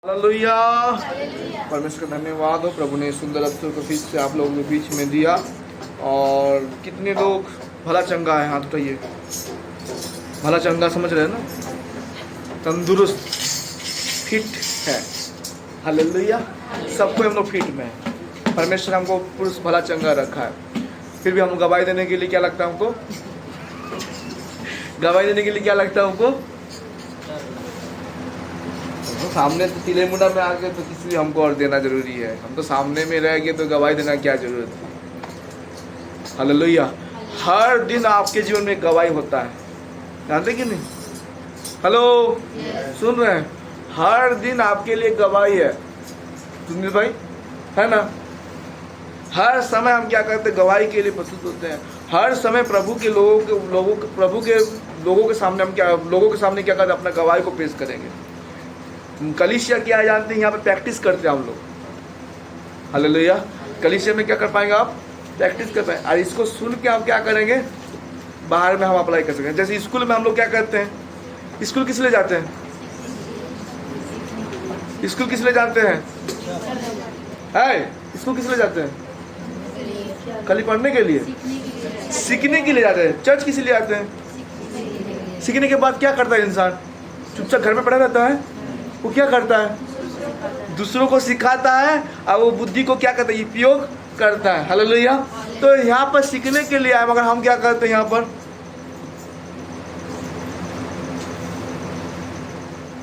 Hallelujah. परमेश्वर का धन्यवाद हो, प्रभु ने सुंदर अवसर को फिर से आप लोगों के बीच में दिया। और कितने लोग भला चंगा है, हाथ उठाइए। भला चंगा समझ रहे हैं ना, तंदुरुस्त, फिट है। हालेलुया। सबको हम लोग फिट में है। परमेश्वर हमको पुरुष भला चंगा रखा है। फिर भी हम गवाही देने के लिए क्या लगता है हमको, गवाही देने के लिए क्या लगता है हमको, सामने तो तिले मुंडा में आके तो किसी भी हमको और देना जरूरी है। हम तो सामने में रह गए तो गवाही देना क्या जरूरत है। हालेलुया। हर दिन आपके जीवन में गवाही होता है, जानते कि नहीं? हेलो, सुन रहे हैं? हर दिन आपके लिए गवाही है सुनील भाई, है ना? हर समय हम क्या करते हैं, गवाही के लिए प्रस्तुत होते हैं। हर समय प्रभु के लोगों के सामने हम क्या, लोगों के सामने क्या करते हैं, अपना गवाही को पेश करेंगे। कलीसिया क्या है जानते हैं? यहाँ पे प्रैक्टिस करते हैं हम लोग। हालेलुया। कलीसिया में क्या कर पाएंगे आप? प्रैक्टिस कर पाएंगे। और इसको सुन के हम क्या करेंगे, बाहर में हम अप्लाई कर सकेंगे। जैसे स्कूल में हम लोग क्या करते हैं, स्कूल किस लिए जाते हैं? स्कूल किस लिए जाते हैं? स्कूल किस लिए जाते हैं? खाली पढ़ने के लिए, सीखने के लिए जाते हैं। चर्च किस लिए जाते हैं? सीखने के बाद क्या करता है इंसान? चुपचाप घर में पड़ा रहता है। वो क्या करता है? दूसरों को सिखाता है और वो बुद्धि को क्या करता है, उपयोग करता है। हालेलुया। तो यहाँ पर सीखने के लिए आए, मगर हम क्या करते हैं यहाँ पर?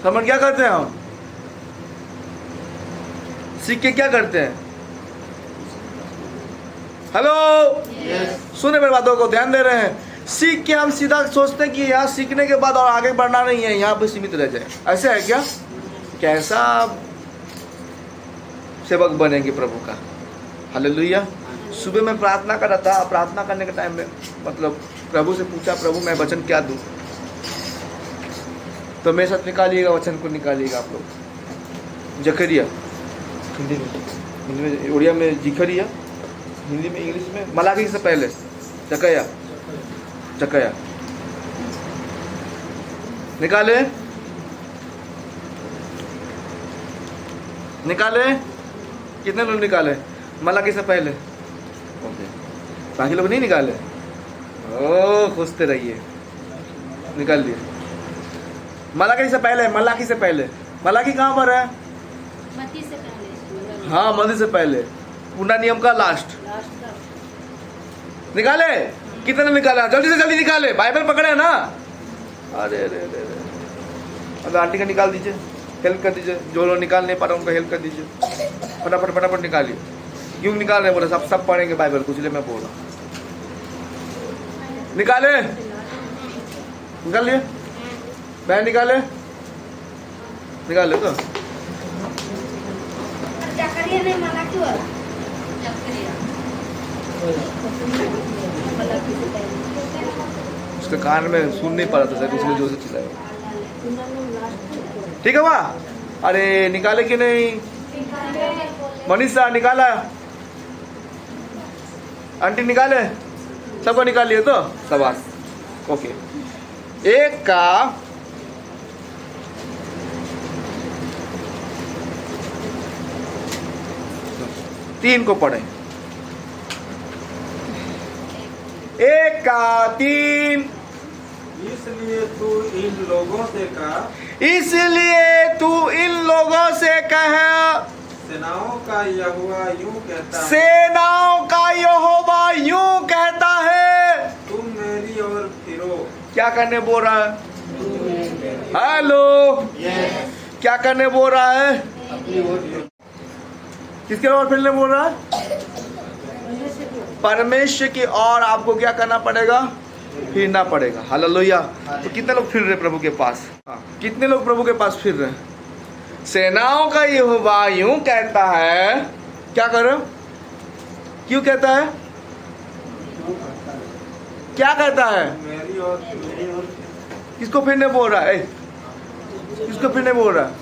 समझ क्या करते हैं हम? सीख के क्या करते हैं? हेलो, सुने मेरी बातों को, ध्यान दे रहे हैं? सीख के हम सीधा सोचते हैं कि यहाँ सीखने के बाद और आगे बढ़ना नहीं है, यहाँ पे सीमित रह जाए। ऐसे है क्या? कैसा सेवक बनेंगे प्रभु का? हालेलुया। सुबह में प्रार्थना कर रहा था, प्रार्थना करने के टाइम में मतलब प्रभु से पूछा, प्रभु मैं वचन क्या दूं? तो मेरे साथ निकालिएगा, वचन को निकालिएगा आप लोग। जकरिया, हिंदी में, उड़िया में जिखरिया, हिंदी में, इंग्लिश में मलाकी से पहले जकया, जकया निकाले, निकाले। कितने लोग निकाले मलाकी से पहले? ओके, बाकी लोग नहीं निकाले। ओह, खुशते रहिए, निकाल लिए। मलाकी से पहले, मलाकी से पहले, मलाकी कहाँ पर है? मत्ती से पहले। हाँ, मत्ती से पहले, पुनः नियम का लास्ट। निकाले? कितने निकाला? जल्दी से जल्दी निकाले, बाइबल पकड़े ना। अरे अरे अरे, अब आंटी का निकाल दीजिए, हेल्प कर दीजिए। जो लोग निकाल नहीं पा रहे उनको हेल्प कर दीजिए। फटाफट फटाफट निकालिए। क्यों निकाल रहे बोले? सब पढ़ेंगे बाइबल को, इसलिए मैं बोल रहा हूँ। निकाले? निकाल लिए? बहन निकाले? निकाले तो उसके कान में सुन नहीं पा रहा था सर, इसलिए जोर से चिल्लाया। ठीक है वाह। अरे निकाले कि नहीं? मनीषा निकाला? आंटी निकाले? सबको निकालिए तो शाबाश। ओके, एक का तीन को पढ़े। एक का तीन। इसलिए तू इन लोगों से कह, इसलिए तू इन लोगों से कह, सेनाओं का यहोवा यूं कहता है, सेनाओं का यहोवा यूं कहता है। तुम मेरी ओर फिरो। क्या करने बोल रहा है? हेलो, क्या करने बोल रहा है? किसके ओर फिरने बोल रहा है? परमेश्वर की ओर आपको क्या करना पड़ेगा? फिरना पड़ेगा। हालेलुया। तो कितने लोग फिर रहे प्रभु के पास? कितने लोग प्रभु के पास फिर रहे? सेनाओं का यहोवा यूं कहता है। क्या करो? क्यों कहता है? क्या कहता है? मेरी ओर, मेरी ओर किसको फिरने बोल रहा है? किसको फिरने बोल रहा है?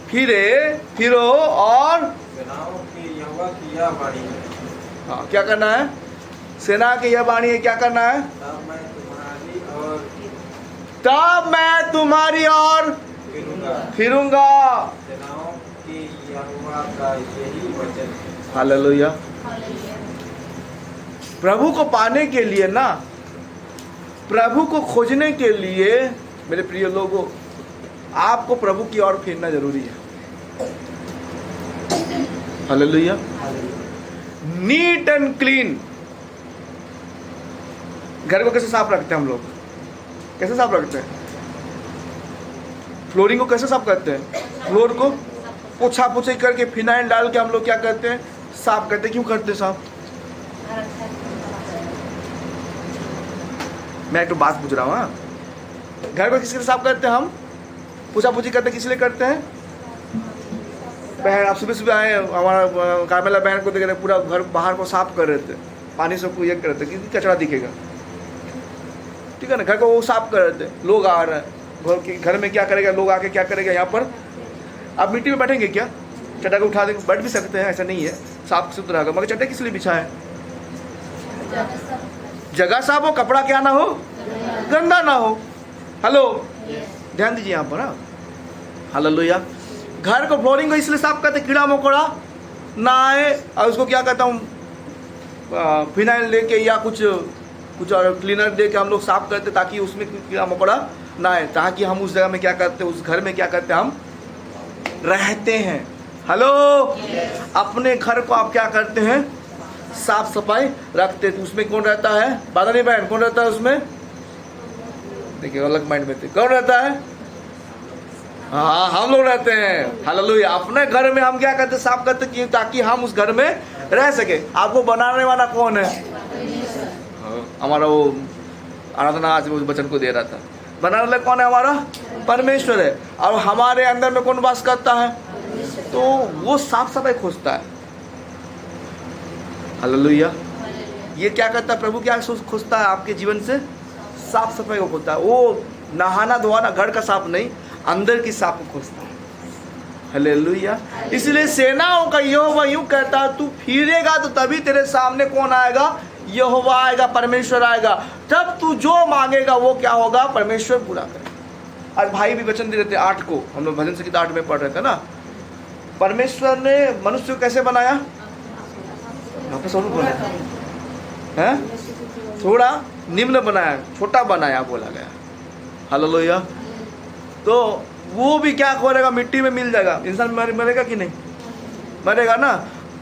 फिरे, फिरो और सेनाओं की यहोवा की यह वाणी है, हाँ, क्या करना है? सेना की यह वाणी है, क्या करना है? तब मैं तुम्हारी और तब मैं तुम्हारी ओर फिरूंगा। सेनाओं के यहोवा का यही वचन है। हालेलुया। हालेलुया। प्रभु को पाने के लिए ना, प्रभु को खोजने के लिए मेरे प्रिय लोगों, आपको प्रभु की ओर फिरना जरूरी है। हालेलुया। Neat and clean. घर को कैसे साफ रखते हैं हम लोग? कैसे साफ रखते हैं? फ्लोरिंग को कैसे साफ करते हैं? फ्लोर को पोछा पोछी करके फिनाइल डाल के हम लोग क्या करते हैं? साफ करते हैं। क्यों करते हैं साफ? मैं एक तो बात पूछ रहा हूँ। हाँ, घर को किसके लिए साफ करते हैं हम? पूछा पूछी करते किस लिए करते हैं? बहन, आप सुबह सुबह आए, हमारा कार्मेला बहन को देख रहे, पूरा घर बाहर को साफ कर रहे थे, पानी से ये कर रहे थे, कितनी कचरा दिखेगा, ठीक है ना। घर को वो साफ कर रहे थे। लोग आ रहे हैं, घर में क्या करेगा? लोग आके क्या करेगा? यहाँ पर आप मिट्टी में बैठेंगे क्या? चटा को उठा देंगे, बैठ भी सकते हैं, ऐसा नहीं है, साफ सुथरा होगा। मगर चट्टे किस लिए बिछा है? जगह साफ हो, कपड़ा क्या ना हो, गंदा ना हो। हेलो, ध्यान दीजिए यहाँ पर। हाँ, हालेलुया। घर को, फ्लोरिंग को इसलिए साफ करते कीड़ा मकोड़ा ना आए, और उसको क्या कहता हूँ, फिनाइल लेके या कुछ और क्लीनर दे के हम लोग साफ करते, ताकि उसमें कीड़ा मकोड़ा ना आए, ताकि हम उस जगह में क्या करते, उस घर में क्या करते, हम रहते हैं। हेलो, अपने घर को आप क्या करते हैं? साफ सफाई रखते। तो उसमें कौन रहता है? बादल बहन, कौन रहता है उसमें? देखिए, अलग माइंड में थे। कौन रहता है? हाँ, हम लोग रहते हैं। हालेलुया। अपने घर में हम क्या करते? साफ करते, क्यों? ताकि हम उस घर में रह सके। आपको बनाने वाला कौन है? हमारा वो आराधना आज उस वचन को दे रहा था, बनाने वाला कौन है? हमारा परमेश्वर है। और हमारे अंदर में कौन वास करता है? तो वो साफ सफाई खोजता है। हालेलुया। ये क्या करता है? प्रभु क्या खोजता है? आपके जीवन से साफ सफाई को खोजता है। वो नहाना धोना घर का साफ नहीं, अंदर की साफ को खोजता है। हालेलुया। इसलिए सेनाओं का यहोवा यूं कहता है, तू फिरेगा तो तभी तेरे सामने कौन आएगा? यहोवा आएगा, परमेश्वर आएगा। तब तू जो मांगेगा वो क्या होगा? परमेश्वर पूरा करेगा। आज भाई भी वचन दे रहे थे 8 को, हम लोग भजन संगीत 8 में पढ़ रहे थे ना। परमेश्वर ने मनुष्य को कैसे बनाया? वापस और बनाया है, थोड़ा निम्न बनाया, छोटा बनाया बोला गया। हालेलुया। तो वो भी क्या करेगा? मिट्टी में मिल जाएगा। इंसान मरेगा कि नहीं? मरेगा ना।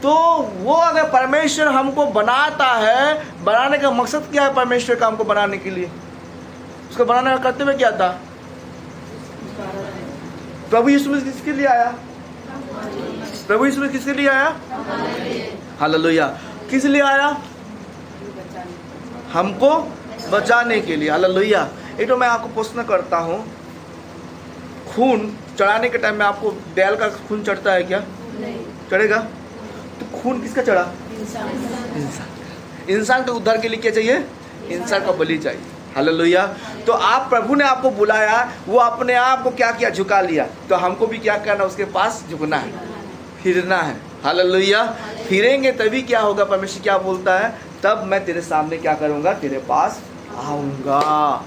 तो वो अगर परमेश्वर हमको बनाता है, बनाने का मकसद क्या है? परमेश्वर का हमको बनाने के लिए, उसको बनाने का कर्तव्य क्या था? प्रभु यीशु मसीह किसके लिए आया? प्रभु यीशु मसीह किसके लिए आया? हालेलुया। किस लिए आया? हमको बचाने के लिए। हालेलुया। एक तो मैं आपको प्रश्न करता हूँ, खून चढ़ाने के टाइम में आपको बैल का खून चढ़ता है क्या? चढ़ेगा। तो खून किसका चढ़ा? इंसान के उद्धार के लिए क्या चाहिए? इंसान का बलि चाहिए। हालेलुया। तो आप, प्रभु ने आपको बुलाया, वो अपने आप को क्या किया? झुका लिया। तो हमको भी क्या करना? उसके पास झुकना है, फिरना है। हालेलुया। फिरेंगे तभी क्या होगा? परमेश्वर क्या बोलता है? तब मैं तेरे सामने क्या करूंगा? तेरे पास आऊंगा।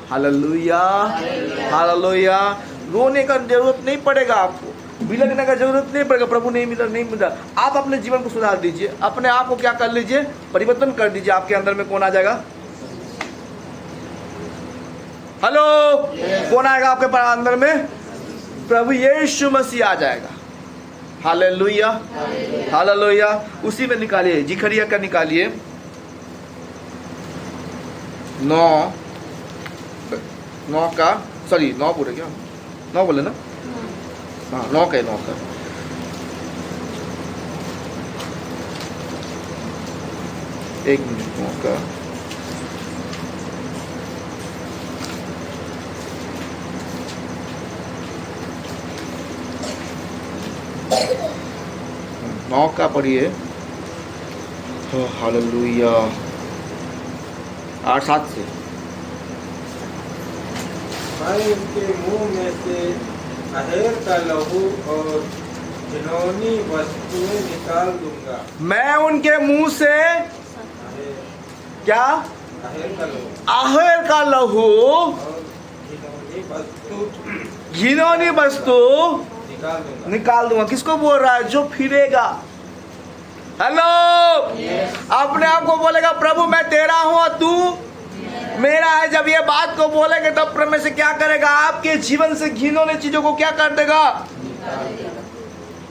हालेलुया। हालेलुया। रोने का जरूरत नहीं पड़ेगा आपको, बिलखने का जरूरत नहीं पड़ेगा। प्रभु नहीं मिला। आप अपने जीवन को सुधार दीजिए, अपने आप को क्या कर लीजिए? परिवर्तन कर दीजिए। आपके अंदर में कौन आ जाएगा? हेलो, कौन आएगा आपके अंदर में? प्रभु यीशु मसीह आ जाएगा। हालेलुया। हालेलुया। उसी में निकालिए, जिखरिया का निकालिए 9 का, सॉरी 9 बोले क्या? 9 बोले ना? हाँ, 9 का। 1 मिनट। 9 का 9 का पढ़िए। हालेलुया। 8-7 से। मैं उनके मुंह में से अहेर का लहू और घिनौनी वस्तुएं निकाल दूंगा। मैं उनके मुंह से क्या? अहेर का लहू आहेर का लहू, और घिनौनी वस्तु घिनौनी वस्तु निकाल दूंगा। निकाल दूंगा। किसको बोल रहा है? जो फिरेगा। हेलो, अपने आप को बोलेगा प्रभु मैं तेरा हूं और तू मेरा है। जब ये बात को बोलेंगे तब परमेश्वर क्या करेगा? आपके जीवन से घिनौनी चीजों को क्या कर देगा?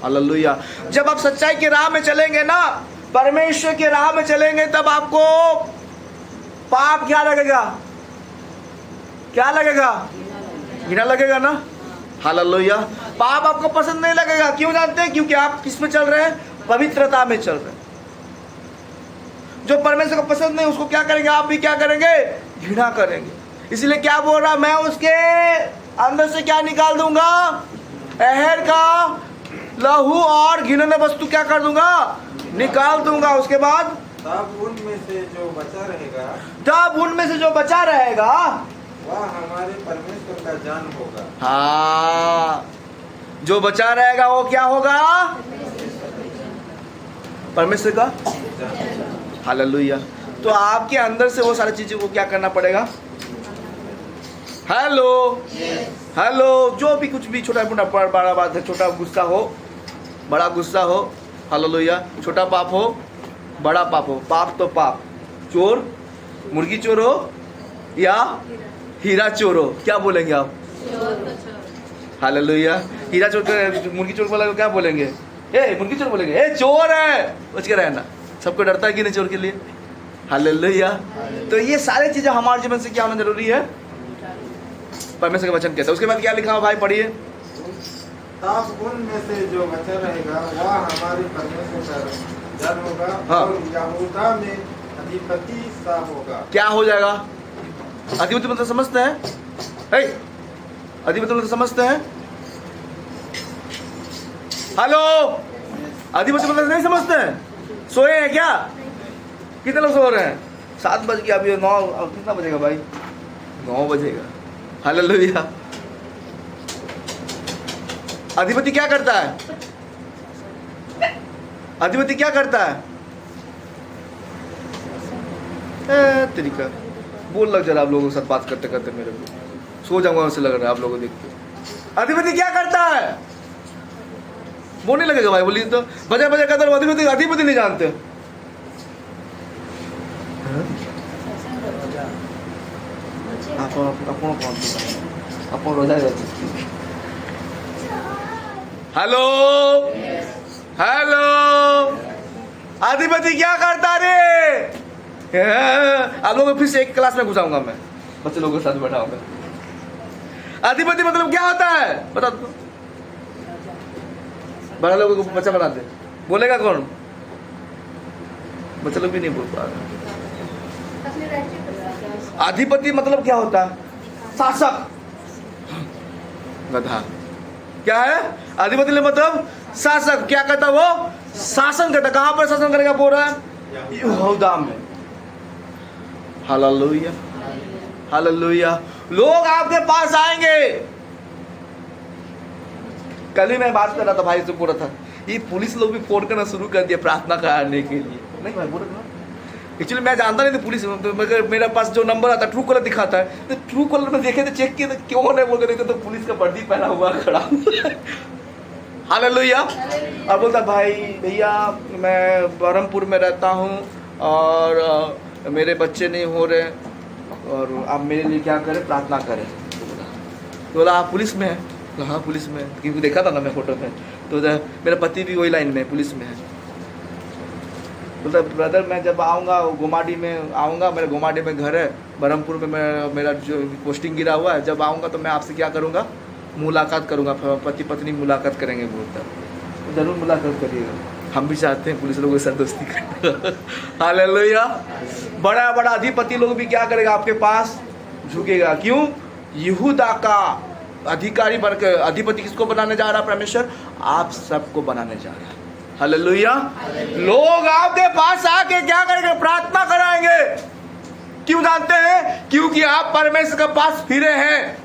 हालेलुया। जब आप सच्चाई की राह में चलेंगे ना, परमेश्वर की राह में चलेंगे, तब आपको पाप क्या लगेगा? क्या लगेगा? घृणा लगेगा ना। हालेलुया। पाप आपको पसंद नहीं लगेगा। क्यों जानते हैं? क्योंकि आप किस में चल रहे हैं? पवित्रता में चल रहे हैं। जो परमेश्वर को पसंद नहीं उसको क्या करेंगे? आप भी क्या करेंगे? घृणा करेंगे। इसलिए क्या बोल रहा? मैं उसके अंदर से क्या निकाल दूंगा? अहर का लहू और घिनौनी वस्तु क्या कर दूंगा? निकाल दूंगा। उसके बाद तब उनमें से जो बचा रहेगा वह हमारे परमेश्वर का जान होगा। हाँ, जो बचा रहेगा वो क्या होगा? परमेश्वर का। हालेलुया। तो आपके अंदर से वो सारी चीजों को क्या करना पड़ेगा? Hello, hello. जो भी कुछ भी छोटा मोटा बड़ा बात है, छोटा गुस्सा हो, बड़ा गुस्सा हो, हालेलुया, छोटा पाप हो, बड़ा पाप हो, पाप तो पाप, चोर, मुर्गी चोर हो या हीरा चोर हो, क्या बोलेंगे आप? हालेलुया। हीरा चोर मुर्गी चोर बोला क्या बोलेंगे? ए मुर्गी चोर बोलेंगे, ए चोर है, बच के रहना। सबको डरता है कि नहीं चोर के लिए? हालेलुया। तो ये सारी चीजें हमारे जीवन से क्या होना जरूरी है? परमेश्वर का वचन कहता है। उसके बाद क्या लिखा है भाई? पढ़िए। तब उनमें से जो बचा रहेगा वह हमारे परमेश्वर का जन होगा। हाँ। और यहूदा में अधिपति सा होगा। क्या हो जाएगा? अधिपति मतलब समझते हैं? अधिपति मतलब समझते हैं? हेलो, अधिपति मतलब नहीं समझते हैं? सोए हैं क्या? कितने लोग सो रहे हैं? 7 बज गया, अभी 9, कितना बजेगा भाई? 9 बजेगा। हालेलुया। अधिपति क्या करता है? अधिपति क्या करता है? तरीका बोल लग जरा। आप लोगों के साथ बात करते करते मेरे को सो जाऊंगा वैसे लग रहा है आप लोगों को देख के। अधिपति क्या करता है? वो नहीं लगेगा भाई? बोलिए तो। बजा बजा कहते अधिपति, अधिपति नहीं जानते। Hello, hello. अधिपति क्या करता रे? आप लोगों को फिर से एक क्लास में घुसाऊंगा मैं, बच्चे लोगों के साथ बैठाऊंगा। अधिपति मतलब क्या होता है? बता दो। बड़ा लोगों को बच्चा बनाते, बोलेगा कौन? बच्चे लोग भी नहीं बोल पा रहे। अधिपति मतलब क्या होता है? शासक, गधा। क्या है? अधिपति मतलब शासक। क्या करता वो? शासन करता। कहां पर शासन करेगा बोल रहा है? यहूदा में। Hallelujah, hallelujah. लोग आपके पास आएंगे। कल ही मैं बात कर रहा था भाई से, बोल रहा था ये पुलिस लोग भी फोन करना शुरू कर दिया प्रार्थना कराने के लिए। नहीं भाई बोल रहा था, एक्चुअली मैं जानता नहीं था पुलिस, तो मगर मेरे पास जो नंबर आता है ट्रू कॉलर दिखाता है, तो ट्रू कॉलर में देखे तो चेक किए तो क्यों नहीं बोल रहे थे, तो पुलिस का वर्दी पहना हुआ खड़ा। हालेलुया। और बोलता भाई भैया मैं बरहमपुर में रहता हूँ और मेरे बच्चे नहीं हो रहे और आप मेरे लिए क्या करें? प्रार्थना करें। तो बोला आप पुलिस में है? तो हाँ पुलिस में, क्योंकि देखा था ना मैं फोटो में। तो मेरा पति भी वही लाइन में पुलिस में है। बोलता ब्रदर मैं जब आऊँगा गोमाडी में आऊँगा, मेरे गोमाडी में घर है, बरहमपुर में मेरा जो पोस्टिंग गिरा हुआ है, जब आऊँगा तो मैं आपसे क्या करूँगा? मुलाकात करूँगा, पति पत्नी मुलाकात करेंगे। बोलता तो जरूर मुलाकात करिएगा, हम भी चाहते हैं पुलिस लोगों के साथ दोस्ती करना। हालेलुया। बड़ा बड़ा अधिपति लोग भी क्या करेगा? आपके पास झुकेगा। क्यों? यहूदा का अधिकारी बनकर। अधिपति किसको बनाने जा रहा है परमेश्वर? आप सबको बनाने जा रहा है। हालेलुया। लोग आपके पास आके क्या करेंगे? प्रार्थना कराएंगे। क्यों जानते हैं? क्योंकि आप परमेश्वर के पास फिरे हैं,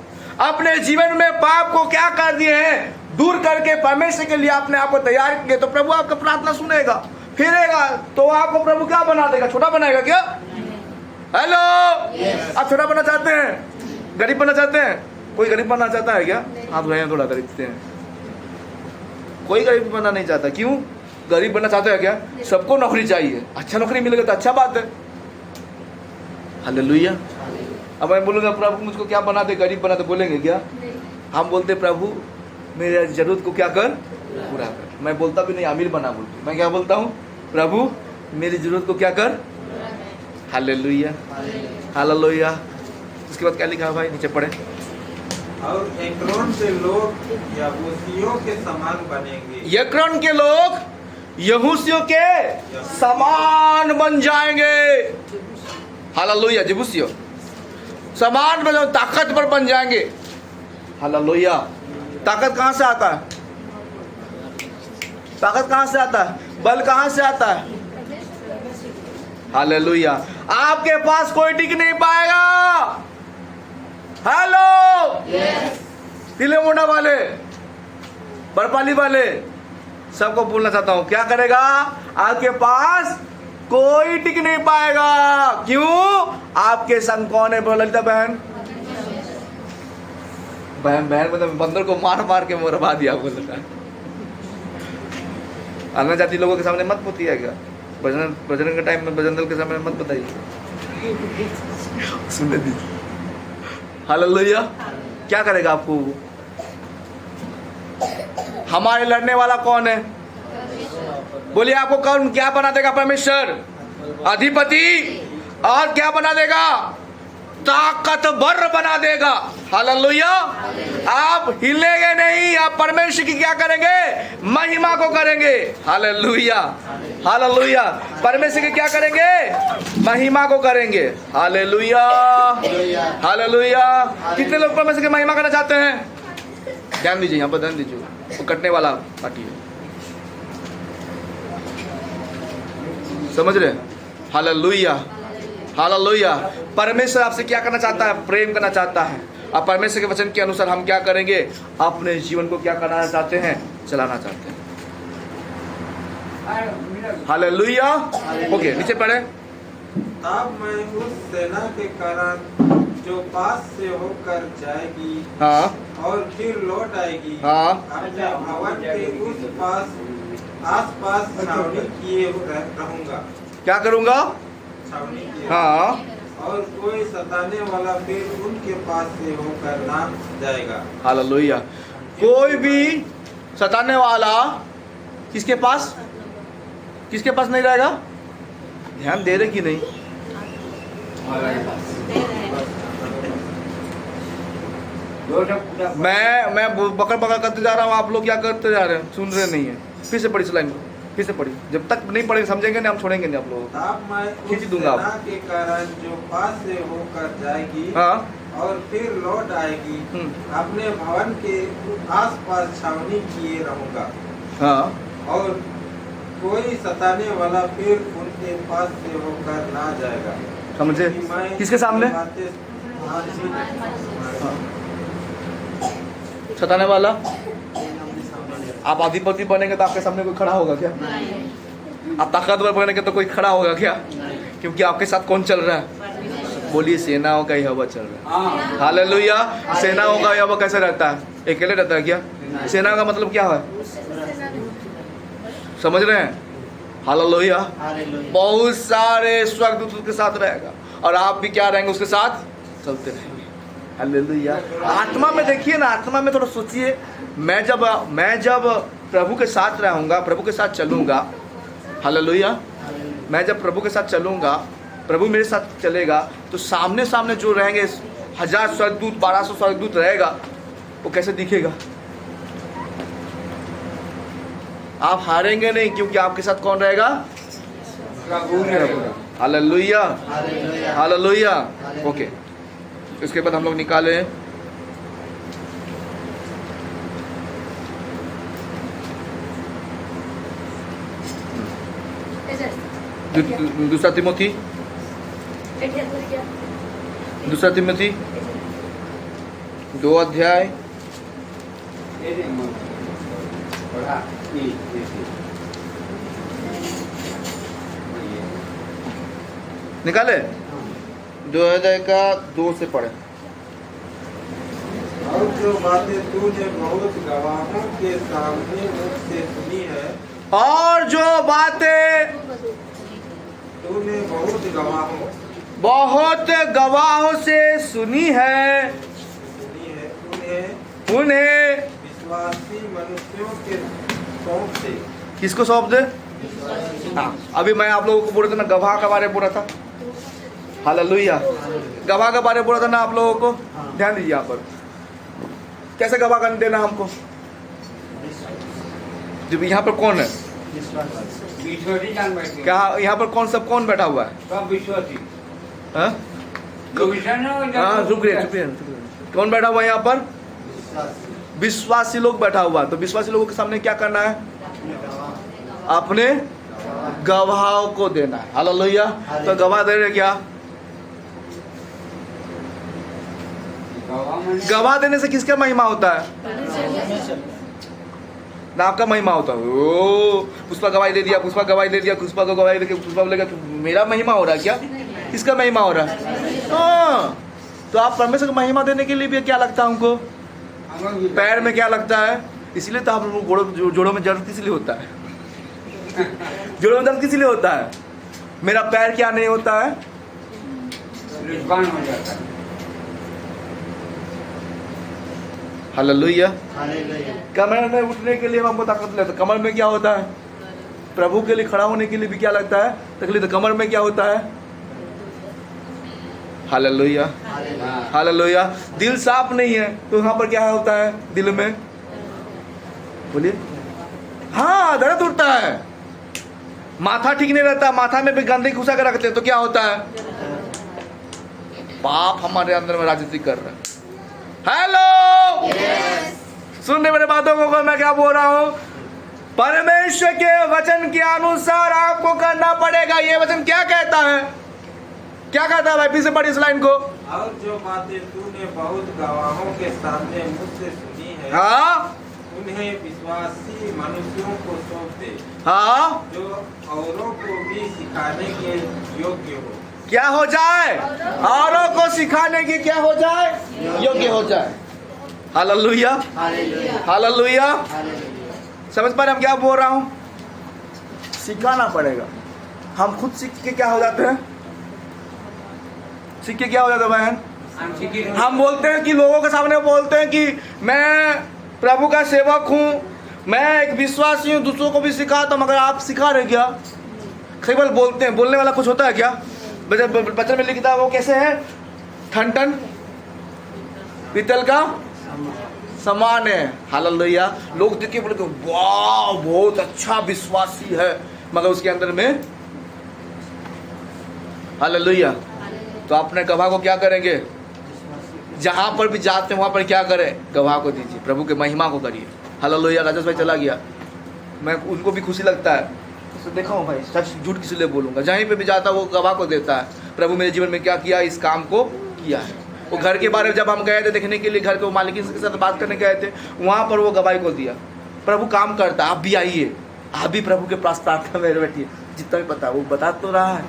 अपने जीवन में पाप को क्या कर दिए हैं? दूर करके परमेश्वर के लिए अपने आप को तैयार किए। तो प्रभु आपका प्रार्थना सुनेगा, फिरेगा, तो आपको प्रभु क्या बना देगा? छोटा बनाएगा क्या? हेलो, आप छोटा बनना चाहते हैं? गरीब बनना चाहते हैं? कोई गरीब बनना चाहता है क्या? हाथ उठाएं, थोड़ा खरीदते हैं। कोई गरीब बनना नहीं चाहता। क्यों? गरीब बनना चाहते हैं क्या? सबको नौकरी चाहिए। अच्छा नौकरी मिलेगा तो अच्छा बात है। हालेलुया। अब मैं बोलूँगा प्रभु मुझको क्या बना दे, गरीब बना दे, बोलेंगे क्या? हम बोलते प्रभु मेरे जरूरत को क्या कर, पूरा कर। मैं बोलता भी नहीं अमीर बना, बोलते मैं क्या बोलता हूँ? प्रभु मेरी जरूरत को क्या कर। Hallelujah, hallelujah. उसके बाद क्या लिखा है भाई, नीचे पढ़े। और एक्रोन के लोग यबूसियों के समान बनेंगे। यक्रोन के लोग यहूसियों के समान बन जाएंगे। हालेलुया। यबूसियों समान बन, ताकतवर बन जाएंगे। हालेलुया। ताकत कहाँ से आता है? ताकत कहाँ से आता है? बल कहाँ से आता है? हालेलुया। आपके पास कोई टिक नहीं पाएगा। हेलो तिले मुंडा वाले, बरपाली वाले, सबको बोलना चाहता हूं, क्या करेगा? आपके पास कोई टिक नहीं पाएगा। क्यों? आपके संग कौन है? ललिता बहन, बहन मतलब बंदर को मार मार के मरवा दिया बोलता है। अन्य जाति लोगों के सामने मत बोलिए क्या? भजन के टाइम में भजन दल के सामने मत बताइए, सुनने दीजिए। हालेलुया। क्या करेगा आपको? हमारे लड़ने वाला कौन है? बोलिए आपको कौन क्या बना देगा? परमेश्वर अधिपति। और क्या बना देगा? ताकतवर बना देगा। हालेलुया। आप हिलेंगे नहीं, आप परमेश्वर की क्या करेंगे? महिमा को करेंगे। Hallelujah, hallelujah. परमेश्वर की क्या करेंगे? महिमा को करेंगे। Hallelujah, hallelujah. कितने लोग परमेश्वर की महिमा करना चाहते हैं? ध्यान दीजिए, यहाँ पर ध्यान दीजिए। वो कटने वाला पार्टी है, समझ रहे? Hallelujah, hallelujah. परमेश्वर आपसे क्या करना चाहता है? प्रेम करना चाहता है। अब परमेश्वर के वचन के अनुसार हम क्या करेंगे? अपने जीवन को क्या करना चाहते हैं? चलाना चाहते हैं। हालेलुया। ओके, नीचे पढ़े। तब मैं उस सेना के कारण जो पास से होकर जाएगी, हाँ, और फिर लौट आएगी, हाँ, अपने भवन के उस पास आसपास छावनी किए रहूंगा। क्या करूंगा? छावनी किए। हाँ, और कोई सताने वाला फिर उनके पास से होकर ना जाएगा। हालेलुया। कोई भी सताने वाला किसके पास, किसके पास नहीं रहेगा? ध्यान दे रहे कि नहीं? मैं बकर बकर करते जा रहा हूँ, आप लोग क्या करते जा रहे हैं? सुन रहे नहीं है। फिर से पढ़ी इस लाइन को, फिर से पढ़ी। जब तक नहीं पढ़ेंगे समझेंगे नहीं, हम छोड़ेंगे नहीं आप लोगों को। तब मैं उस खींच दूंगा सेना के कारण जो पास से होकर जाएगी, हाँ, और फिर लौट आएगी, अपने भवन के आसपास छावनी किए रहूंगा। हाँ। और कोई सताने वाला फिर उनके पास से होकर ना जाएगा। समझे? किसके सामने? हाँ। सताने वाला। आप अधिपति बनेंगे तो आपके सामने कोई खड़ा होगा क्या? आप ताकतवर बनेंगे तो कोई खड़ा होगा क्या? क्योंकि आपके साथ कौन चल रहा है? बोलिए सेनाओं का यहोवा चल रहा है। हालेलुया। सेनाओं का यहोवा कैसे रहता है? अकेले रहता है क्या? सेना का मतलब क्या है? समझ रहे हैं? हालेलुया। बहुत सारे स्वर्गदूत उसके साथ रहेगा, और आप भी क्या रहेंगे? उसके साथ चलते रहेंगे। हालेलुया। आत्मा में देखिए ना, आत्मा में थोड़ा सोचिए। मैं जब प्रभु के साथ रहूंगा, प्रभु के साथ चलूंगा, हालेलुया, मैं जब प्रभु के साथ चलूंगा, प्रभु मेरे साथ चलेगा, तो सामने सामने जो रहेंगे 1000 स्वर्गदूत, 1200 स्वर्गदूत रहेगा, वो कैसे दिखेगा? आप हारेंगे नहीं, क्योंकि आपके साथ कौन रहेगा? Hallelujah, hallelujah. ओके, इसके बाद हम लोग निकाले दूसरा तिमोथी 2 अध्याय निकाले। 2 अध्याय का 2 से पढ़े। और जो बातें तूने बहुत गवाहों के सामने मुझसे सुनी है, और जो बातें तूने बहुत गवाहों से सुनी है उन्हें विश्वासी मनुष्यों के सौंप दे। किसको सौंप दे? हाँ, अभी मैं आप लोगों को बोल रहा था ना, गवाह के बारे में बोल रहा था। हालेलुया। गवाह के बारे में बोल रहा था ना आप लोगों को। ध्यान दीजिए यहाँ पर, कैसे गवाह करने देना हमको? जब यहाँ पर कौन है? क्या यहाँ पर कौन बैठा हुआ है? हाँ? हाँ, रुक रहे। कौन बैठा हुआ है यहाँ पर? विश्वासी लोग बैठा हुआ है। तो विश्वासी लोगों के सामने क्या करना है? अपने गवाहों को देना है। हालेलुया। तो गवाह दे रहे क्या? गवाह देने से किसका महिमा होता है? ना आपका महिमा होता है। ओ, पुष्पा गवाही दे दिया, पुष्पा गवाही दे दिया, पुष्पा को गवाही देके पुष्पा बोलेगा मेरा महिमा हो रहा है क्या? किसका महिमा हो रहा है? हाँ। तो आप परमेश्वर को महिमा देने के लिए भी क्या लगता है हमको? पैर में क्या लगता है? इसलिए तो आप लोग जोड़ों में दर्द किस लिए होता है? जोड़ों में दर्द किस लिए होता है? मेरा पैर क्या नहीं होता है? हालेलुया। कमर में उठने के लिए हमको ताकत लगता है। कमर में क्या होता है? प्रभु के लिए खड़ा होने के लिए भी क्या लगता है? तकलीफ। तो कमर में क्या होता है? हालेलुया। हालेलुया। दिल साफ नहीं है तो यहाँ पर क्या होता है? दिल में बोलिए, हाँ, दर्द उठता है। माथा ठीक नहीं रहता, माथा में भी गंदगी घुसा कर रखते हैं तो क्या होता है? पाप हमारे अंदर में राजनीति कर रहा है। हेलो, सुन रहे मेरे बातों को? मैं क्या बोल रहा हूँ? परमेश्वर के वचन के अनुसार आपको करना पड़ेगा। ये वचन क्या कहता है? क्या कहता है भाई? फिर से पढ़ी इस लाइन को। और जो बातें तूने बहुत गवाहों के सामने मुझसे सुनी है, हाँ, उन्हें विश्वासी मनुष्यों को सौंप दे, हाँ, जो औरों को भी सिखाने के योग्य हो। क्या हो जाए? औरों को सिखाने की क्या हो जाए? योग्य हो जाए। हालेलुया। हालेलुया। समझ पा रहे हम क्या बोल रहा हूँ? सिखाना पड़ेगा। हम खुद सीख के क्या हो जाते हैं? सीख के क्या हो जाता है बहन? हम बोलते हैं कि लोगों के सामने बोलते हैं कि मैं प्रभु का सेवक हूँ, मैं एक विश्वासी हूँ, दूसरों को भी सिखाता हूँ। मगर आप सिखा रहे क्या? केवल बोलते हैं। बोलने वाला कुछ होता है क्या? बचन में लिखता है वो कैसे है? ठन ठन पीतल का समान है। हालेलुया। लोग देख के बोले वाह बहुत अच्छा विश्वासी है, मगर उसके अंदर में हालेलुया। तो अपने गवाह को क्या करेंगे? जहां पर भी जाते हैं वहां पर क्या करें? गवाह को दीजिए, प्रभु के महिमा को करिए। हालेलुया। राजेश भाई चला गया, मैं उनको भी खुशी लगता है तो देखा हूँ भाई, सच झूठ किसी लिए बोलूंगा। जहीं पे भी जाता वो गवाह को देता है, प्रभु मेरे जीवन में क्या किया, इस काम को किया है। वो घर के बारे में जब हम गए थे देखने के लिए, घर के मालिक के साथ बात करने गए थे, वहाँ पर वो गवाही को दिया। प्रभु काम करता, आप भी आइए, आप भी प्रभु के पास प्रार्थना में बैठिए। जितना भी पता वो बता तो रहा है।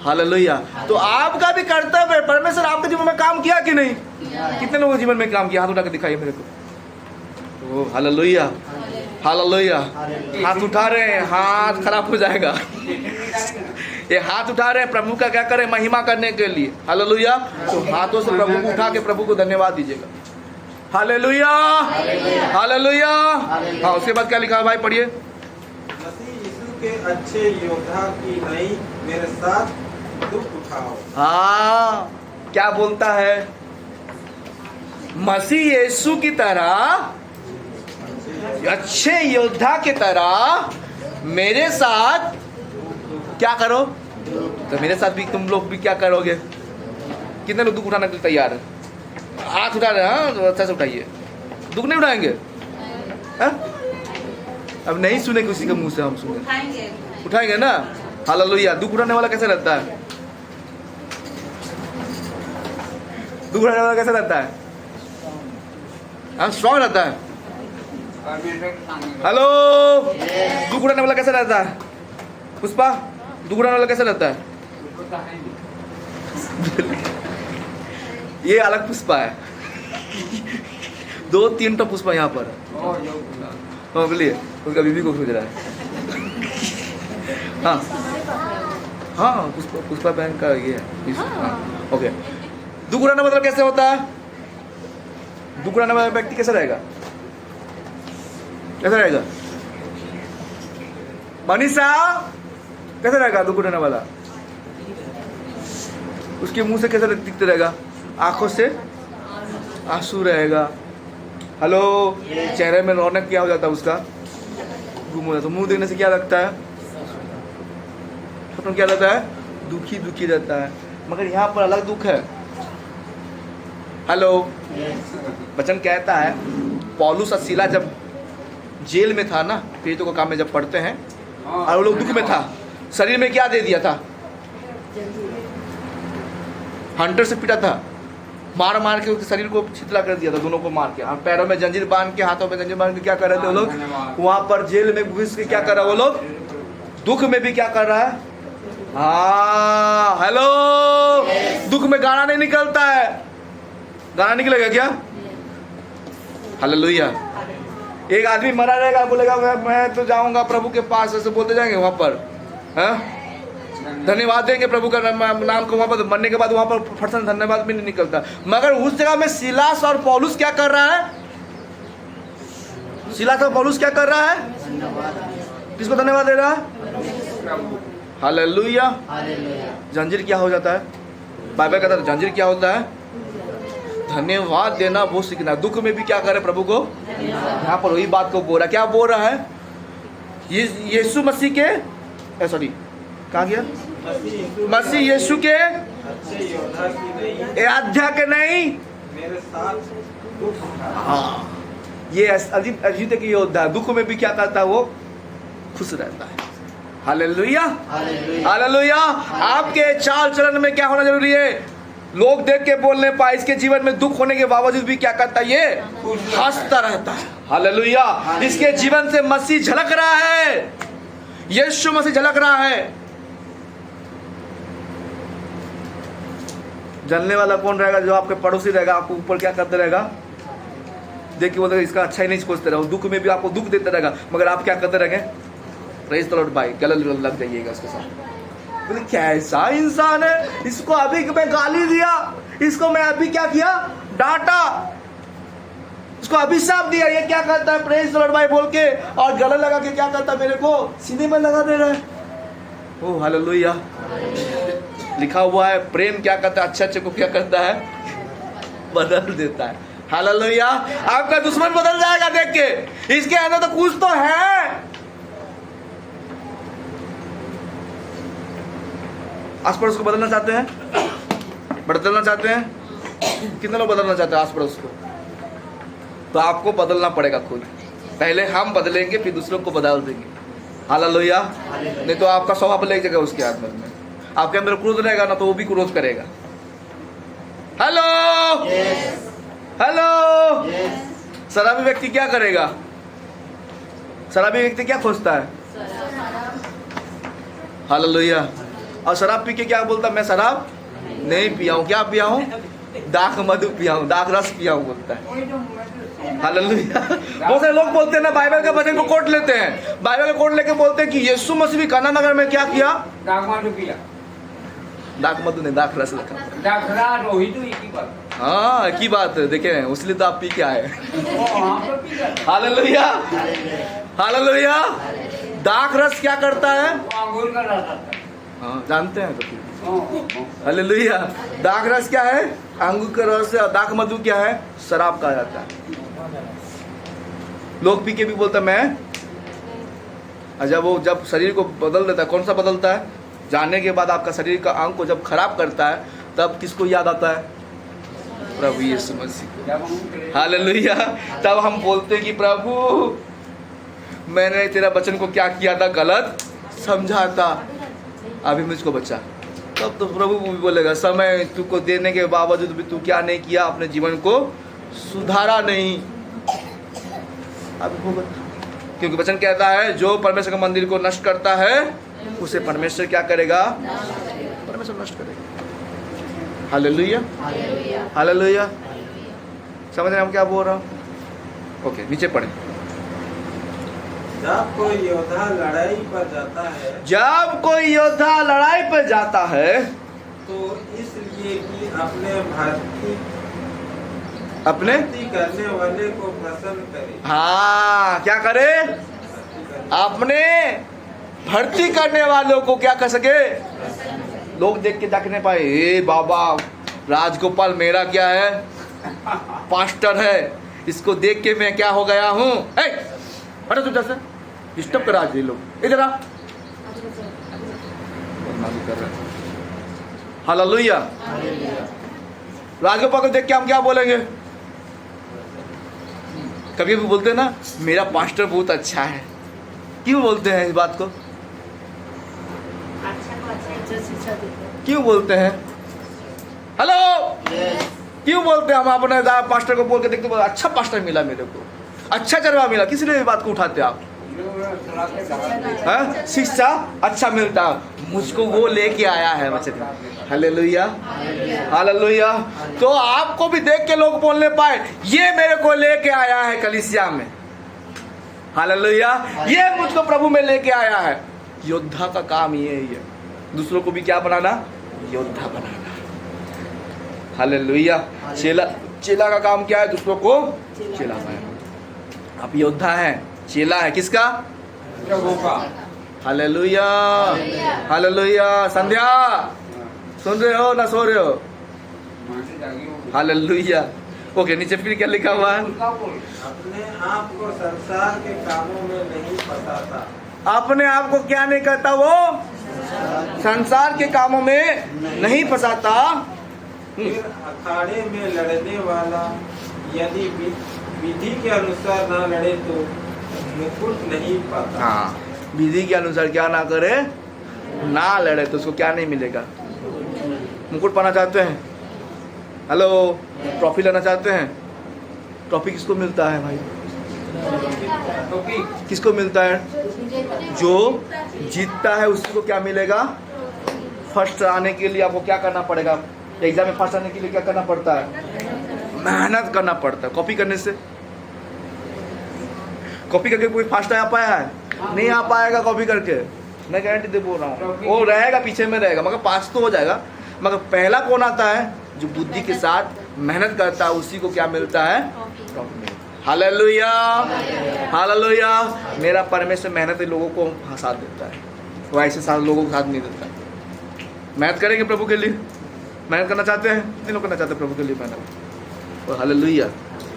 हालेलुया। तो आपका भी कर्तव्य है। परमेश्वर आपके जीवन में काम किया कि नहीं? कितने लोगों के जीवन में काम किया? हाथ उठा के दिखाइए मेरे को। ओ हालेलुया। हालेलुया। हाथ उठा रहे हैं, हाथ खराब हो जाएगा। ये हाथ उठा रहे हैं प्रभु का क्या करें? महिमा करने के लिए। हालेलुया। तो हाथों से प्रभु को उठा के प्रभु को धन्यवाद दीजिएगा। हालेलुया। हालेलुया। हाँ, उसके बाद क्या लिखा है भाई? पढ़िए। मसीह यीशु के अच्छे योद्धा की नहीं मेरे साथ दुख उठाओ। हाँ, क्या बोलता है? मसीह यीशु की तरह, अच्छे योद्धा की तरह मेरे साथ क्या करो? तो मेरे साथ भी तुम लोग भी क्या करोगे? कितने लोग दुख उठाने के लिए तैयार है? हाथ उठा रहे हैं? हाँ, तो अच्छा से उठाइए। दुख नहीं उठाएंगे? हाँ? अब नहीं सुने किसी के मुंह से, हम सुने उठाएंगे ना। हालेलुया। दुख उठाने वाला कैसे रहता है? दुख उठाने वाला कैसे रहता है? हाँ, स्ट्रॉन्ग रहता है। हेलो, दुख उठाने वाला कैसे रहता है? पुष्पा, दुख उठाने वाला कैसे रहता है? ये अलग पुष्पा है। 2-3 तो पुष्पा यहाँ पर है। हाँ बोलिए, उसका बीबी को खोज रहा है। हाँ हाँ, पुष्पा बहन का ये है। हाँ, ओके। दुख उड़ाने मतलब कैसे होता है? दुख उड़ाने वाला व्यक्ति कैसा रहेगा? कैसा रहेगा? मनीषा कैसा रहेगा दुख उड़ाने वाला? उसके मुंह से कैसा दिखते रहेगा? आंखों से आंसू रहेगा। हेलो, चेहरे में रौनक क्या हो जाता है उसका? गुम हो जाता है। मुंह देखने से क्या लगता है? तो क्या लगता है? दुखी दुखी रहता है। मगर यहाँ पर अलग दुख है। हेलो, वचन कहता है पौलुस और सीला जब जेल में था ना, प्रेरितों का काम में जब पढ़ते हैं, और वो लोग दुख में था, शरीर में क्या दे दिया था? हंटर से पीटा था, मार मार के उसके शरीर को छितला कर दिया था, दोनों को मार के, और पैरों में जंजीर बांध के, हाथों में जंजीर बांध के क्या कर रहे थे वो लोग? वहां पर जेल में घुस के क्या कर रहा है वो लोग? दुख में भी क्या कर रहा है? हाँ, हेलो, दुख में गाना नहीं निकलता है। गाना निकलेगा क्या? हालेलुया। एक आदमी मरा रहेगा, बोलेगा मैं तो जाऊंगा प्रभु के पास, ऐसे बोलते जाएंगे वहां पर, हाँ? धन्यवाद देंगे प्रभु का नाम को, वहां पर मरने के बाद वहां पर फटसन धन्यवाद भी नहीं निकलता। मगर उस जगह में सिलास और पौलुस क्या कर रहा है? सिलास और पौलुस क्या कर रहा है? किसको धन्यवाद दे रहा है? हालेलुया। जंजीर क्या हो जाता है? बाइबल कहता है जंजीर क्या होता है? धन्यवाद देना वो सीखना। दुख में भी क्या करे प्रभु को? यहाँ पर वही बात को बोल रहा है। क्या बोल रहा है? यीशु मसीह के, सॉरी कहाँ गया? मसीह यीशु के अयोध्या के नहीं, मेरे साथ दुख उठाया। हाँ, ये अयोध्या के योद्धा दुख में भी क्या करता है? वो खुश रहता है। Hallelujah, hallelujah. आपके चाल चलन में क्या होना जरूरी है? लोग देख के बोलने पाए, इसके जीवन में दुख होने के बावजूद भी क्या करता है? ये हंसता रहता है। हालेलुया। इसके जीवन से मसीह झलक रहा है, यीशु मसीह झलक रहा है। जलने वाला कौन रहेगा? जो आपके पड़ोसी रहेगा, आपको ऊपर क्या करते रहेगा? देख के बोलते इसका अच्छा ही नहीं सोचते रहो। दुख में भी आपको दुख देते रहेगा, मगर आप क्या करते रहेंगे? प्रेज द लॉर्ड भाई, गले लग जाइएगा उसके साथ। बोले कैसा इंसान है, इसको अभी मैं गाली दिया, इसको मैं अभी क्या किया? डांटा, इसको अभिशाप दिया। ये क्या करता है? प्रेज द लॉर्ड भाई बोल के और गले लगा के क्या करता है? मेरे को सीने में लगा दे रहा है। ओ हालेलुया। लिखा हुआ है प्रेम क्या करता है? अच्छे अच्छे को क्या करता है? बदल देता है। हालेलुया। आपका दुश्मन बदल जाएगा देख के, इसके अंदर तो कुछ तो है। आस पड़ोस को बदलना चाहते हैं? बदलना चाहते हैं? कितने लोग बदलना चाहते हैं आस पड़ोस को? तो आपको बदलना पड़ेगा खुद। पहले हम बदलेंगे, फिर दूसरों को बदल देंगे। हालेलुया। नहीं तो आपका स्वभाव ले जाएगा उसके अंदर में। आपके अंदर क्रोध रहेगा ना, तो वो भी क्रोध करेगा। Hello, hello. शराबी व्यक्ति क्या करेगा? शराबी व्यक्ति क्या खोजता है? हालेलुया। और शराब पी के क्या बोलता? मैं शराब नहीं पिया हूँ। क्या पिया हूँ? दाख मधु पिया हूँ, दाख रस पिया हूँ बोलता है। हालेलुया। बहुत सारे लोग बोलते हैं ना, बाइबल का वचन को कोट लेते हैं, बाइबल का कोट लेके बोलते हैं कि यीशु मसीह भी काना नगर में क्या किया? दाख मधु पिया। दाख मधु नहीं, दाख रस लिखा। दाखराज वही तो एक ही बात। हाँ, एक ही बात है। देखे, इसलिए तो आप पी के आए। Hallelujah, hallelujah. दाख रस क्या करता है? अंगूर का रस आता है। हाँ, जानते हैं तो फिर। हालेलुया। दाख रस क्या है? अंगूर का रस। दाख मधु क्या है? शराब कहा जाता है। लोग पी के भी बोलता मैं, जब शरीर को बदल देता है, कौन सा बदलता है? जाने के बाद आपका शरीर का अंग को जब खराब करता है, तब किसको याद आता है? प्रभु यीशु मसीह। हालेलुया। तब हम बोलते हैं कि प्रभु मैंने तेरा वचन को क्या किया था? गलत समझा था, अभी मुझको बचा। तब तो प्रभु भी बोलेगा समय तुमको देने के बावजूद भी तू क्या नहीं किया? अपने जीवन को सुधारा नहीं। क्योंकि वचन कहता है जो परमेश्वर के मंदिर को नष्ट करता है उसे परमेश्वर क्या करेगा? परमेश्वर नष्ट करेगा। Hallelujah, hallelujah. समझ रहे हैं हम क्या बोल रहा हूँ? ओके, नीचे पढ़े। जब कोई योद्धा लड़ाई पर जाता है जब कोई योद्धा लड़ाई पर जाता है तो इसलिए कि अपने भर्ती करने वाले को प्रसन्न करे। हाँ, क्या करे? अपने भर्ती करने वालों को क्या कर सके? लोग देख के जाके नहीं पाए, ए बाबा राजगोपाल मेरा क्या है, पास्टर है, इसको देख के मैं क्या हो गया हूँ। हटो तुम जैसे डिस्टर्ब करा जी लोग, इधर आ। हालेलुया। राजगोपाल को देख के हम क्या बोलेंगे? कभी भी बोलते हैं ना, मेरा पास्टर बहुत अच्छा है। क्यों बोलते हैं इस बात को? क्यों बोलते हैं? हेलो, क्यों बोलते हैं? हम अपने पास्टर को बोल के देखते, अच्छा पास्टर मिला मेरे को, अच्छा चरवा मिला। किस लिए बात को उठाते आप? शिक्षा अच्छा मिलता, मुझको वो लेके आया है मछली। Hallelujah, hallelujah. तो आपको भी देख के लोग बोलने पाए, ये मेरे को लेके आया है कलीसिया में। हालेलुया, ये मुझको प्रभु में लेके आया है। योद्धा का काम ये ही है, दूसरों को भी क्या बनाना? योद्धा बनाना। हालेलुया। चेला का काम क्या है? दूसरों को चेला बनाना। आप योद्धा हैं, चेला है किसका? प्रभु का। Hallelujah, hallelujah. संध्या सुन रहे हो ना सो रहे हो? हालेलुया। ओके, नीचे फिर क्या लिखा हुआ है? अपने आप को संसार के कामों में नहीं फंसाता। अपने आप को क्या नहीं करता? वो संसार के कामों में नहीं फंसाता। फिर अखाड़े में लड़ने वाला यदि विधि के अनुसार ना लड़े तो मुकुट नहीं पाता। हाँ, विधि के अनुसार क्या ना करे, ना लड़े तो उसको क्या नहीं मिलेगा? मुकुट पाना चाहते हैं? हेलो, ट्रॉफी लेना चाहते हैं? ट्रॉफी किसको मिलता है भाई? किसको मिलता है? जो जीतता है उसी को क्या मिलेगा? फर्स्ट आने के लिए आपको क्या करना पड़ेगा? एग्जाम में फर्स्ट आने के लिए क्या करना पड़ता है? मेहनत करना पड़ता है। कॉपी करने से, कॉपी करके कोई फर्स्ट आ पाया है? नहीं आ पाएगा कॉपी करके, मैं गारंटी दे बोल रहा हूँ। वो रहेगा, पीछे में रहेगा, मगर पास तो हो जाएगा। मगर पहला कौन आता है? जो बुद्धि के साथ मेहनत करता है, उसी को क्या मिलता है? Hallelujah, hallelujah. मेरा परमेश्वर मेहनत लोगों को साथ देता है, वो ऐसे साथ लोगों को साथ नहीं देता। मेहनत करेंगे प्रभु के लिए। मेहनत करना चाहते हैं? कितने लोग करना चाहते हैं प्रभु के लिए मेहनत? और हालेलुया।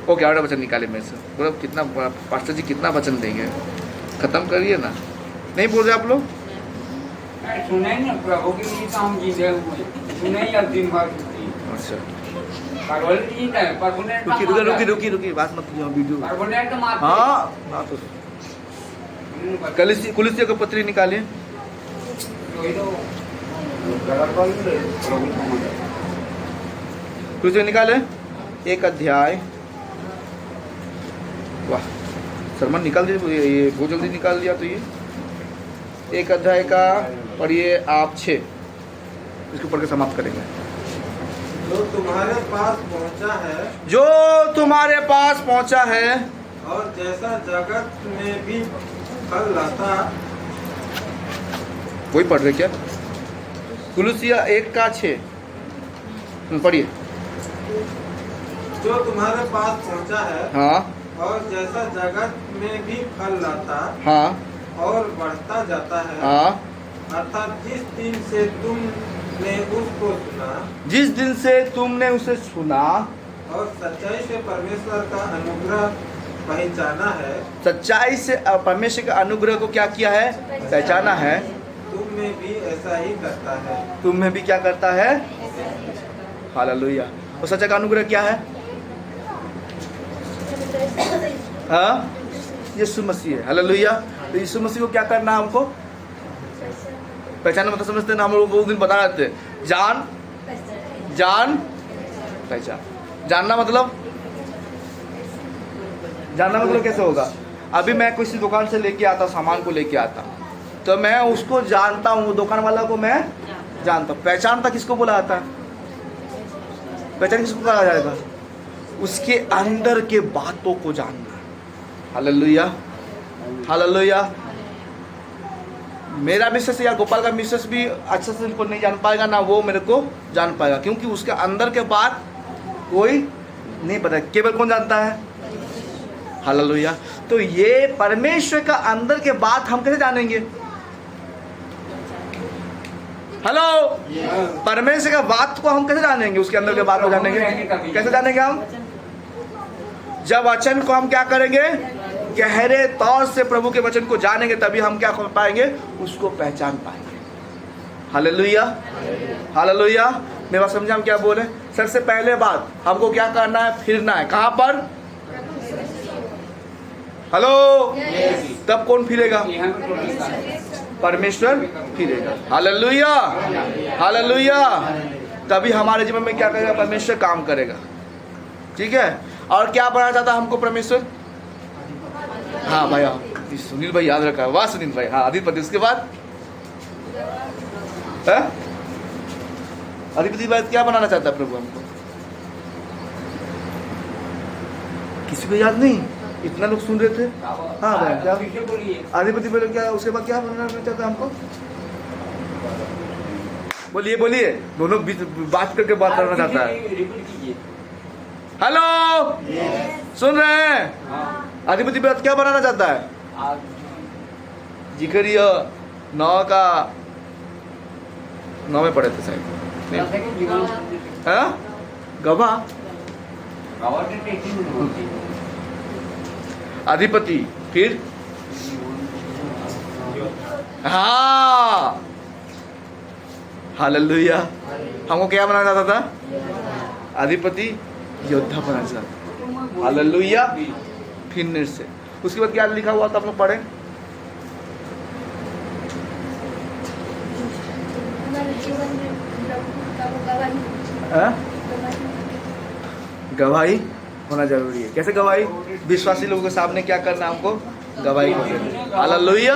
ओके, और वचन निकाले मेरे से। बोलो कितना पास्टर जी कितना वचन देंगे? खत्म करिए ना। नहीं बोल रहे आप लोग? सुने ना प्रभु के लिए काम जीते हुए सुने या दिन भर। अच्छा, रुकी बात मत कीजिए वीडियो। हाँ, कुलिसिया का पत्री निकालिए। कुलिसिया निकाले 1 अध्याय। वाह, सरमन निकाल दिए, ये बहुत जल्दी निकाल दिया। तो ये 1 अध्याय का पढ़िए आप 6, इसको पढ़ के समाप्त करेंगे। जो तुम्हारे पास पहुंचा है, जो तुम्हारे पास पहुंचा है, और जैसा जगत में भी फल लाता। वही पढ़ रहे क्या? कुलिसिया 1 का 6 पढ़िए। जो तुम्हारे पास पहुंचा है, हाँ, और जैसा जगत में भी फल लाता हाँ, और बढ़ता जाता है। हाँ। अर्थात जिस दिन से तुमने उसको सुना, जिस दिन से तुमने उसे सुना और सच्चाई से परमेश्वर का अनुग्रह पहचाना है, सच्चाई से परमेश्वर के अनुग्रह को क्या किया है? पहचाना है। तुम में भी ऐसा ही करता है। तुम में भी क्या करता है? हालेलुया। और सच्चा का अनुग्रह क्या है? हाँ, यीशु मसीह है। हालेलुया। तो यीशु मसीह को क्या करना है हमको? पहचानना मतलब समझते हैं ना, हम लोग बहुत दिन बता रहे थे। जान, जान, पहचान। जानना मतलब कैसे होगा? अभी मैं किसी दुकान से लेके आता, सामान को लेके आता, तो मैं उसको जानता हूँ, दुकान वाला को मैं जानता हूँ। पहचानता किसको बोला जाता है? पहचान किसको कहा जाएगा? उसके अंदर के बातों को जानना। Hallelujah, hallelujah. मेरा मिसेस या गोपाल का मिसेस भी अच्छे से इनको नहीं जान पाएगा, ना वो मेरे को जान पाएगा, क्योंकि उसके अंदर के बात कोई नहीं पता। केवल कौन जानता है? हालेलुया। तो ये परमेश्वर का अंदर के बात हम कैसे जानेंगे? हेलो, परमेश्वर का बात को हम कैसे जानेंगे? उसके अंदर के बात को जानेंगे कैसे? जानेंगे हम जब वचन को हम क्या करेंगे, गहरे तौर से प्रभु के वचन को जानेंगे, तभी हम क्या कर पाएंगे, उसको पहचान पाएंगे। Hallelujah, hallelujah. मेरी बात समझे हम क्या बोले? सबसे पहले बात हमको क्या करना है, फिरना है। कहाँ पर? हेलो, तब कौन फिरेगा? परमेश्वर फिरेगा। Hallelujah, hallelujah. तभी हमारे जीवन में क्या करेगा, परमेश्वर काम करेगा। ठीक है। और क्या बनाना चाहता हमको परमेश्वर? हाँ भाई, हाँ सुनील भाई याद रखा। वाह सुनील भाई। हाँ, अधिपति। उसके बाद अधिपति बाद क्या बनाना चाहता है प्रभु हमको? किसी को याद नहीं? इतना लोग सुन रहे थे। हाँ भाई, क्या अधिपति बोले? क्या उसके बाद क्या बनाना चाहता है हमको? बोलिए बोलिए, दोनों बात करके बात करना चाहता है। हेलो, सुन रहे हैं? अधिपति व्रत क्या बनाना चाहता है? जिक्रिया 9 में पढ़े थे शायद। गवाह, अधिपति, फिर हाँ, हालेलुया। हमको क्या बनाना चाहता था? अधिपति, योद्धा बनाना चाहता। हालेलुया। फिर से उसके बाद क्या लिखा हुआ था, आप लोग पढ़े? गवाही होना जरूरी है। कैसे गवाही? विश्वासी लोगों के सामने क्या करना हमको? गवाही करनी। Hallelujah,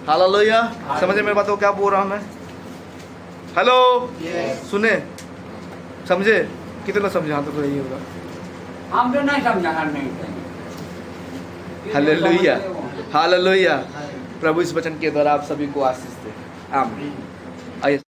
hallelujah. समझे मेरी बात को क्या बोल रहा हूँ मैं? हेलो, सुने, समझे? कितना समझे? हाँ तो यही होगा। हम तो नहीं समझा। Hallelujah, hallelujah. प्रभु इस वचन के द्वारा आप सभी को आशीष दे। आमीन। आइए।